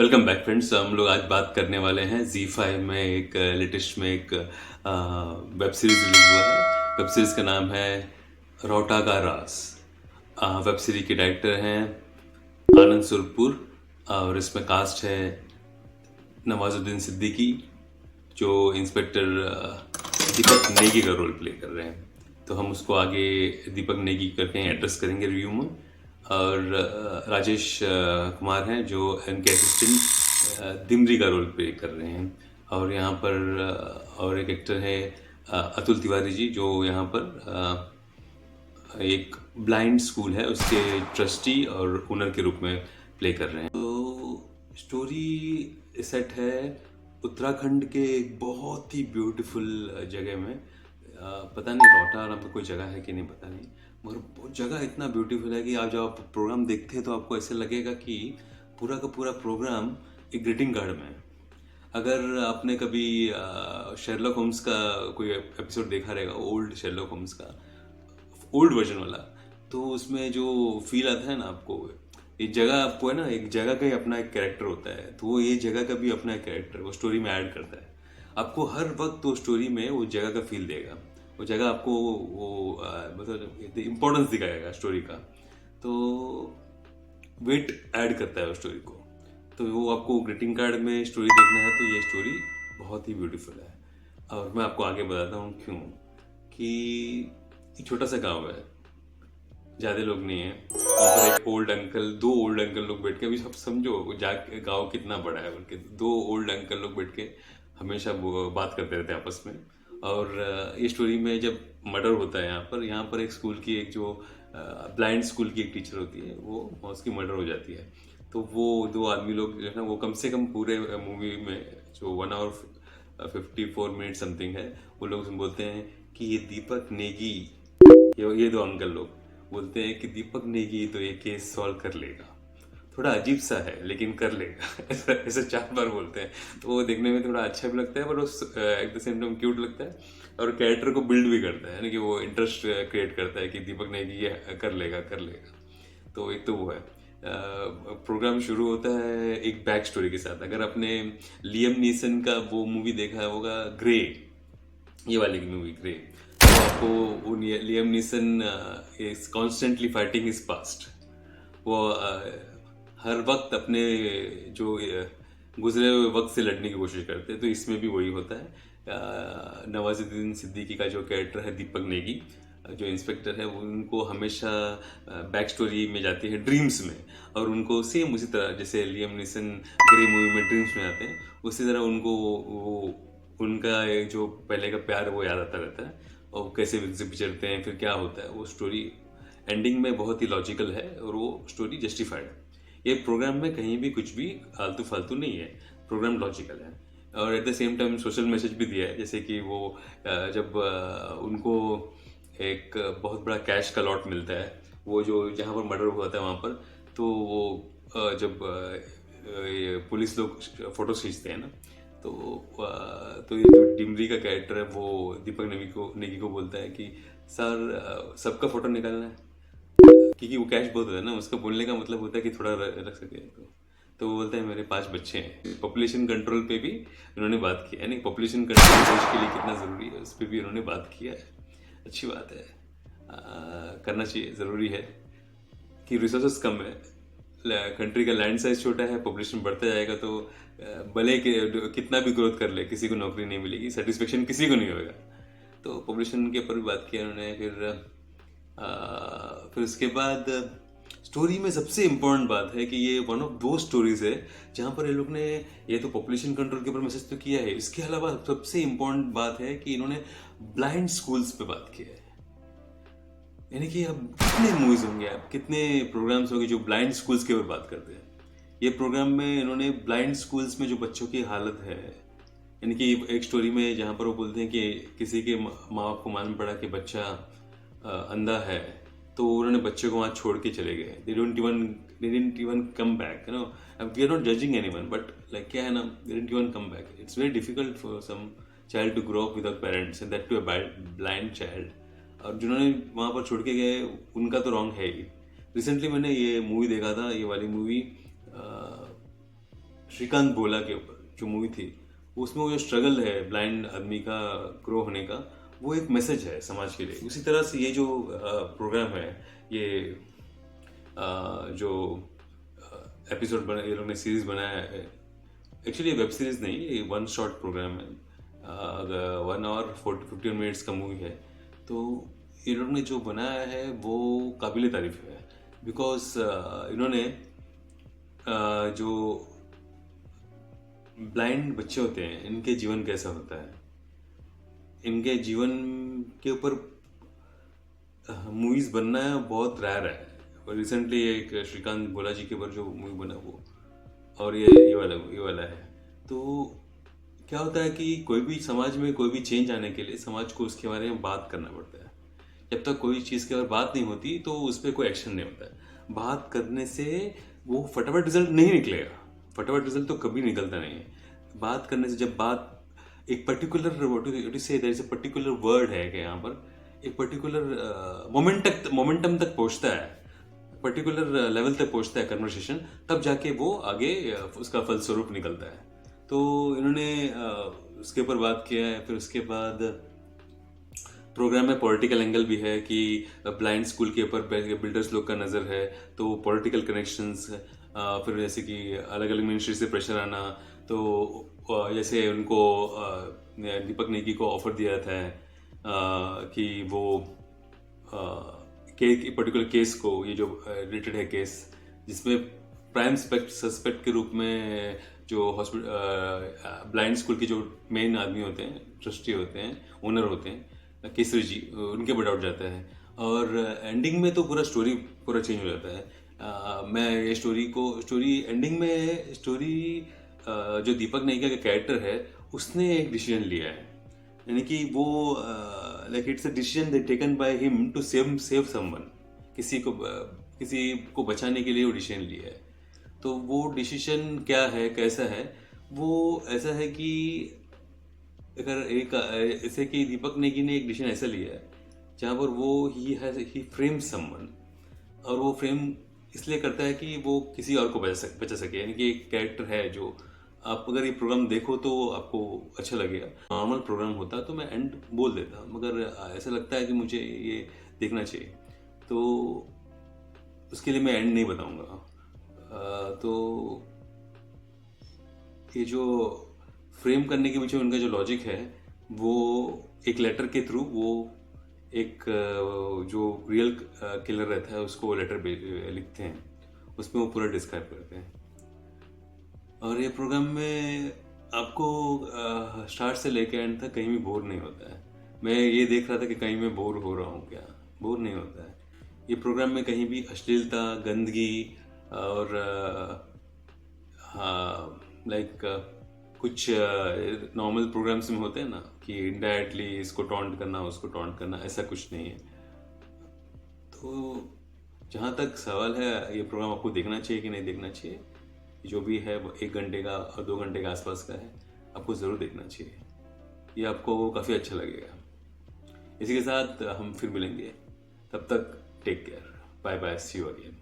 Welcome back friends. हम लोग आज बात करने वाले हैं Z5 में एक लेटेस्ट में एक वेब सीरीज रिलीज हुआ है। वेब सीरीज का नाम है रोटा का राज। वेब सीरीज के डायरेक्टर हैं आनंद सुरपुर और इसमें कास्ट है नवाजुद्दीन सिद्दीकी जो इंस्पेक्टर दीपक नेगी का रोल प्ले कर रहे हैं। तो हम उसको आगे दीपक नेगी करके एड्रेस करेंगे रिव्यू में। और राजेश कुमार हैं जो इनके असिस्टेंट दिमरी का रोल प्ले कर रहे हैं। और यहाँ पर और एक एक्टर है अतुल तिवारी जी जो यहाँ पर एक ब्लाइंड स्कूल है उसके ट्रस्टी और ओनर के रूप में प्ले कर रहे हैं। तो स्टोरी सेट है उत्तराखंड के एक बहुत ही ब्यूटीफुल जगह में। पता नहीं रोहटा नाम का कोई जगह है कि नहीं पता नहीं, मगर वो जगह इतना ब्यूटीफुल है कि आप जब आप प्रोग्राम देखते हैं तो आपको ऐसे लगेगा कि पूरा का पूरा प्रोग्राम एक ग्रीटिंग कार्ड में है। अगर आपने कभी शेरलॉक होम्स का कोई एपिसोड देखा रहेगा, ओल्ड शेरलॉक होम्स का ओल्ड वर्जन वाला, तो उसमें जो फील आता है ना आपको, एक जगह आपको है ना, एक जगह का ही अपना एक कैरेक्टर होता है, तो वो ये जगह का भी अपना एक कैरेक्टर वो स्टोरी में ऐड करता है। आपको हर वक्त वो स्टोरी में वो जगह का फील देगा, वो जगह आपको वो मतलब इम्पोर्टेंस दिखाएगा स्टोरी का। तो वेट ऐड करता है उस स्टोरी को। तो वो आपको ग्रीटिंग कार्ड में स्टोरी देखना है तो ये स्टोरी बहुत ही ब्यूटीफुल है। और मैं आपको आगे बताता हूँ क्यों। कि एक छोटा सा गांव है, ज़्यादा लोग नहीं है, वहाँ पर एक ओल्ड अंकल, दो ओल्ड अंकल लोग बैठ के, अभी सब समझो जा गाँव कितना बड़ा है उनके, दो ओल्ड अंकल लोग बैठ के हमेशा वो बात करते रहते हैं आपस में। और ये स्टोरी में जब मर्डर होता है यहाँ पर एक स्कूल की, एक जो ब्लाइंड स्कूल की एक टीचर होती है, वो उसकी मर्डर हो जाती है। तो वो दो आदमी लोग जो है ना, वो कम से कम पूरे मूवी में जो 1 hour 54 minutes समथिंग है, वो लोग बोलते हैं कि ये दीपक नेगी, ये दो अंकल लोग बोलते हैं कि दीपक नेगी तो ये केस सॉल्व कर लेगा। थोड़ा अजीब सा है लेकिन कर लेगा ऐसा ऐसा 4 बार बोलते हैं। तो वो देखने में थोड़ा अच्छा भी लगता है, पर उस at the same time cute लगता है और कैरेक्टर को बिल्ड भी करता है ना, कि वो इंटरेस्ट क्रिएट करता है कि दीपक नेगी ये कर लेगा कर लेगा। तो एक तो वो है। प्रोग्राम शुरू होता है एक बैक स्टोरी के साथ। अगर आपने लियम नीसन का वो मूवी देखा होगा ग्रे, ये वाली मूवी ग्रे, तो आपको वो Liam Neeson is constantly fighting his past. वो हर वक्त अपने जो गुजरे हुए वक्त से लड़ने की कोशिश करते हैं। तो इसमें भी वही होता है। नवाजुद्दीन सिद्दीकी का जो कैरेक्टर है दीपक नेगी, जो इंस्पेक्टर है, वो उनको हमेशा बैक स्टोरी में जाती है ड्रीम्स में, और उनको सेम उसी तरह जैसे लियम नीसन ग्रे मूवी में ड्रीम्स में आते हैं, उसी तरह उनको वो उनका एक जो पहले का प्यार वो याद आता रहता है, और कैसे बिछड़ते हैं, फिर क्या होता है। वो स्टोरी एंडिंग में बहुत ही लॉजिकल है और वो स्टोरी जस्टिफाइड है। ये प्रोग्राम में कहीं भी कुछ भी आलतू फालतू नहीं है, प्रोग्राम लॉजिकल है। और at the same time social message भी दिया है, जैसे कि वो जब उनको एक बहुत बड़ा कैश का लॉट मिलता है, वो जो जहाँ पर मर्डर हुआ था वहाँ पर, तो वो जब ये पुलिस लोग फोटो खींचते हैं ना, तो ये जो डिमरी का कैरेक्टर है वो दीपक नेगी को बोलता है कि सर सबका फोटो निकालना है, क्योंकि वो कैश बहुत होता है ना, उसका बोलने का मतलब होता है कि थोड़ा रख सके। तो वो बोलता है मेरे 5 बच्चे हैं। पॉपुलेशन कंट्रोल पे भी उन्होंने बात की है, यानी पॉपुलेशन कंट्रोल देश के लिए कितना ज़रूरी है उस पर भी उन्होंने बात किया है। अच्छी बात है, करना चाहिए, ज़रूरी है कि रिसोर्सेस कम है, कंट्री का लैंड साइज छोटा है, पॉपुलेशन बढ़ता जाएगा तो भले कितना भी ग्रोथ कर ले किसी को नौकरी नहीं मिलेगी, सेटिस्फेक्शन किसी को नहीं होगा। तो पॉपुलेशन के ऊपर भी बात किया उन्होंने। फिर उसके बाद स्टोरी में सबसे इम्पोर्टेंट बात है कि ये वन ऑफ दो स्टोरीज है जहाँ पर ये लोग ने, ये तो पॉपुलेशन कंट्रोल के ऊपर मैसेज तो किया है, इसके अलावा सबसे इम्पोर्टेंट बात है कि इन्होंने ब्लाइंड स्कूल्स पे बात किया है। यानी कि अब कितने मूवीज होंगे, अब कितने प्रोग्राम्स होंगे जो ब्लाइंड स्कूल्स के ऊपर बात करते हैं। ये प्रोग्राम में इन्होंने ब्लाइंड स्कूल्स में जो बच्चों की हालत है, यानी कि एक स्टोरी में जहाँ पर वो बोलते हैं कि किसी के माँ बाप को मालूम पड़ा कि बच्चा अंधा है, तो उन्होंने बच्चे को वहाँ छोड़ के चले गए। they didn't even come back, you know. We are not judging anyone, but like क्या है ना, they didn't even come back. It's very difficult for some child to grow up without parents, and that to a blind child. और जिन्होंने वहाँ पर छोड़ के गए उनका तो रॉन्ग है ही। रिसेंटली मैंने ये मूवी देखा था, ये वाली मूवी श्रीकांत बोला के ऊपर जो मूवी थी, उसमें वो जो स्ट्रगल है ब्लाइंड आदमी का ग्रो होने का, वो एक मैसेज है समाज के लिए। उसी तरह से ये जो प्रोग्राम है, ये जो एपिसोड बना, ये लोग ने सीरीज बनाया है, एक्चुअली वेब सीरीज नहीं, ये वन शॉट प्रोग्राम है, 1 आवर 15 मिनट्स का मूवी है। तो ये लोग ने जो बनाया है वो काबिल तारीफ है, बिकॉज इन्होंने जो ब्लाइंड बच्चे होते हैं, इनके जीवन कैसा होता है, इनके जीवन के ऊपर मूवीज बनना बहुत रेयर है। रिसेंटली एक श्रीकांत बोला जी के ऊपर जो मूवी बना वो, और ये वाला है। तो क्या होता है कि कोई भी समाज में कोई भी चेंज आने के लिए समाज को उसके बारे में बात करना पड़ता है। जब तक कोई चीज़ के बारे में बात नहीं होती तो उस पर कोई एक्शन नहीं होता है। बात करने से वो फटाफट रिजल्ट नहीं निकलेगा, फटाफट रिजल्ट तो कभी निकलता नहीं है। बात करने से जब बात एक पर्टिकुलर से there is a particular word है कि यहाँ पर एक पर्टिकुलर मोमेंटम तक पहुँचता है, पर्टिकुलर लेवल तक पहुँचता है कन्वर्सेशन, तब जाके वो आगे उसका फलस्वरूप निकलता है। तो इन्होंने उसके ऊपर बात किया है। फिर उसके बाद प्रोग्राम में पॉलिटिकल एंगल भी है कि ब्लाइंड स्कूल के ऊपर बिल्डर्स लोग का नज़र है, तो पॉलिटिकल कनेक्शंस, फिर जैसे कि अलग अलग मिनिस्ट्री से प्रेशर आना। तो जैसे उनको दीपक नेगी को ऑफर दिया था कि वो पर्टिकुलर केस को, ये जो रिलेटेड है केस जिसमें प्राइम सस्पेक्ट के रूप में जो हॉस्पिटल ब्लाइंड स्कूल के जो मेन आदमी होते हैं, ट्रस्टी होते हैं, ओनर होते हैं, केसरी जी, उनके ऊपर डाउट जाता है। और एंडिंग में तो पूरा स्टोरी पूरा चेंज हो जाता है। मैं ये स्टोरी एंडिंग में जो दीपक नेगी का कैरेक्टर है उसने एक डिसीजन लिया है, यानी कि वो like it's a decision taken by him to save someone, किसी को बचाने के लिए वो डिसीजन लिया है। तो वो डिसीजन क्या है, कैसा है, वो ऐसा है कि अगर ऐसे कि दीपक नेगी ने एक डिसीजन ऐसा लिया है जहाँ पर वो ही फ्रेम समवन, और वो फ्रेम इसलिए करता है कि वो किसी और को बचा सके। यानी कि एक कैरेक्टर है जो, आप अगर ये प्रोग्राम देखो तो आपको अच्छा लगेगा। नॉर्मल प्रोग्राम होता तो मैं एंड बोल देता, मगर ऐसा लगता है कि मुझे ये देखना चाहिए, तो उसके लिए मैं एंड नहीं बताऊंगा। तो ये जो फ्रेम करने के पीछे उनका जो लॉजिक है, वो एक लेटर के थ्रू वो एक जो रियल किलर रहता है उसको लेटर लिखते हैं, उसमें वो पूरा डिस्क्राइब करते हैं। और ये प्रोग्राम में आपको स्टार्ट से लेकर एंड तक कहीं भी बोर नहीं होता है। मैं ये देख रहा था कि कहीं मैं बोर हो रहा हूँ क्या, बोर नहीं होता है। ये प्रोग्राम में कहीं भी अश्लीलता, गंदगी और हाँ लाइक कुछ नॉर्मल प्रोग्राम्स में होते हैं ना कि इनडायरेक्टली इसको टॉन्ट करना, उसको टॉन्ट करना, ऐसा कुछ नहीं है। तो जहाँ तक सवाल है ये प्रोग्राम आपको देखना चाहिए कि नहीं देखना चाहिए, जो भी है 1 घंटे का और 2 घंटे के आसपास का है, आपको ज़रूर देखना चाहिए। ये आपको काफ़ी अच्छा लगेगा। इसी के साथ हम फिर मिलेंगे, तब तक take care, bye bye, see you again.